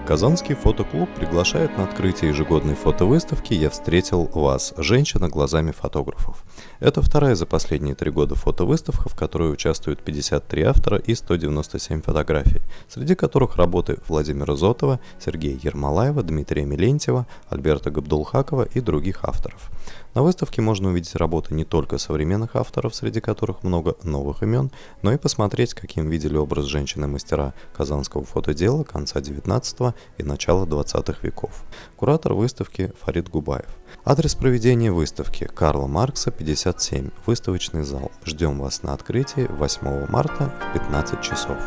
Казанский фотоклуб приглашает на открытие ежегодной фотовыставки «Я встретил вас. Женщина глазами фотографов». Это вторая за последние 3 года фотовыставка, в которой участвуют 53 автора и 197 фотографий, среди которых работы Владимира Зотова, Сергея Ермолаева, Дмитрия Мелентьева, Альберта Габдулхакова и других авторов. На выставке можно увидеть работы не только современных авторов, среди которых много новых имен, но и посмотреть, каким видели образ женщины-мастера казанского фотодела конца 19 и начала 20 веков. Куратор выставки Фарид Губаев. Адрес проведения выставки: Карла Маркса, 57, выставочный зал. Ждем вас на открытии 8 марта в 15 часов.